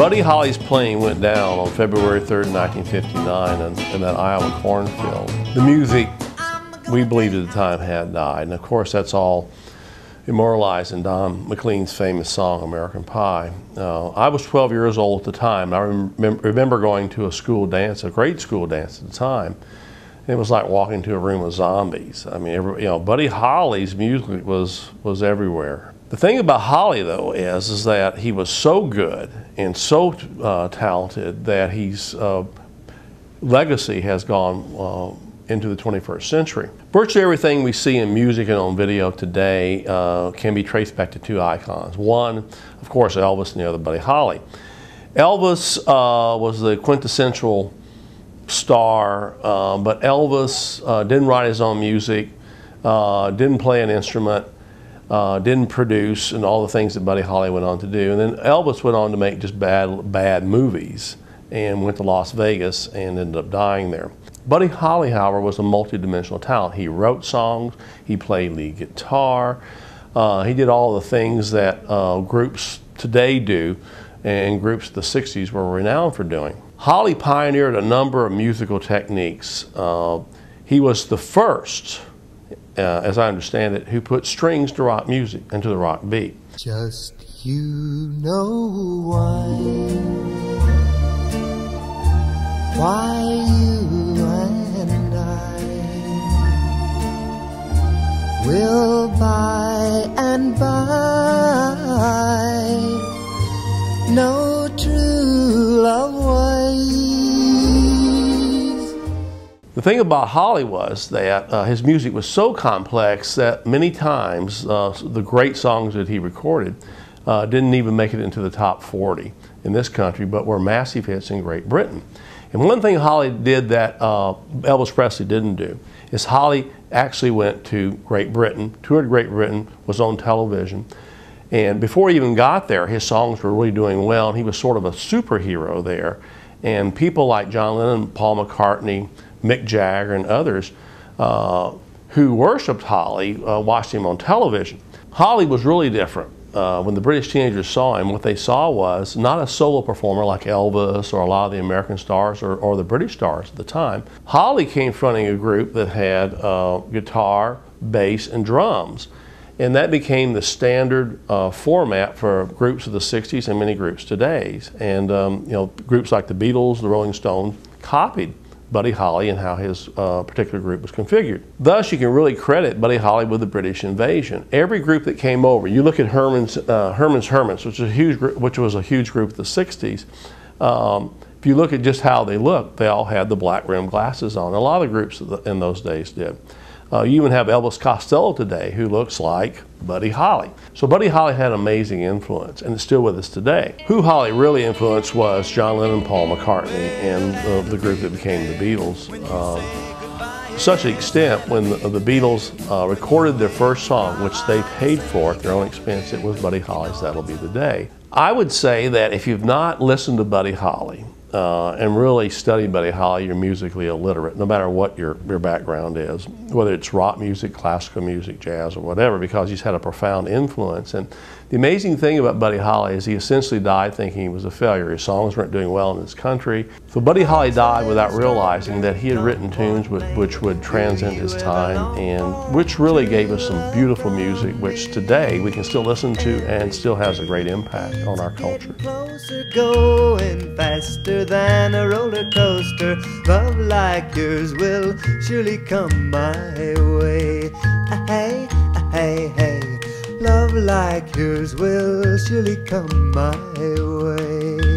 Buddy Holly's plane went down on February 3rd, 1959 in that Iowa cornfield. The music, we believed at the time, had died. And of course, that's all immortalized in Don McLean's famous song, American Pie. I was 12 years old at the time. I remember going to a school dance, a grade school dance at the time. It was like walking into a room of zombies. I mean, Buddy Holly's music was everywhere. The thing about Holly, though, is that he was so good and so talented that his legacy has gone into the 21st century. Virtually everything we see in music and on video today can be traced back to two icons. One, of course, Elvis, and the other, Buddy Holly. Elvis was the quintessential star, but Elvis didn't write his own music, didn't play an instrument, didn't produce, and all the things that Buddy Holly went on to do. And then Elvis went on to make just bad movies and went to Las Vegas and ended up dying there. Buddy Holly, however, was a multi-dimensional talent. He wrote songs, he played lead guitar, he did all the things that groups today do and groups of the 60s were renowned for doing. Holly pioneered a number of musical techniques. He was the first, as I understand it, who put strings to rock music and to the rock beat. Just you know why you and I will by and by know true love ways. The thing about Holly was that his music was so complex that many times the great songs that he recorded didn't even make it into the top 40 in this country, but were massive hits in Great Britain. And one thing Holly did that Elvis Presley didn't do is Holly actually went to Great Britain, toured Great Britain, was on television, and before he even got there, his songs were really doing well, and he was sort of a superhero there. And people like John Lennon, Paul McCartney, Mick Jagger, and others who worshipped Holly watched him on television. Holly was really different. When the British teenagers saw him, what they saw was not a solo performer like Elvis or a lot of the American stars or the British stars at the time. Holly came fronting a group that had guitar, bass, and drums. And that became the standard format for groups of the 60s and many groups today. And groups like the Beatles, the Rolling Stones copied Buddy Holly and how his particular group was configured. Thus, you can really credit Buddy Holly with the British invasion. Every group that came over, you look at Herman's Hermits, which was a huge group of the 60s. If you look at just how they looked, they all had the black rimmed glasses on. A lot of the groups in those days did. You even have Elvis Costello today, who looks like Buddy Holly. So Buddy Holly had amazing influence, and it's still with us today. Who Holly really influenced was John Lennon, Paul McCartney, and the group that became the Beatles. To such an extent, when the Beatles recorded their first song, which they paid for at their own expense, it was Buddy Holly's That'll Be the Day. I would say that if you've not listened to Buddy Holly, and really studied Buddy Holly, you're musically illiterate, no matter what your background is, whether it's rock music, classical music, jazz, or whatever, because he's had a profound influence. And the amazing thing about Buddy Holly is he essentially died thinking he was a failure. His songs weren't doing well in this country. So Buddy Holly died without realizing that he had written tunes which would transcend his time and which really gave us some beautiful music, which today we can still listen to and still has a great impact on our culture. Closer, going faster than a roller coaster. Love like yours will surely come my way. Hey, hey, hey. Love like yours will surely come my way.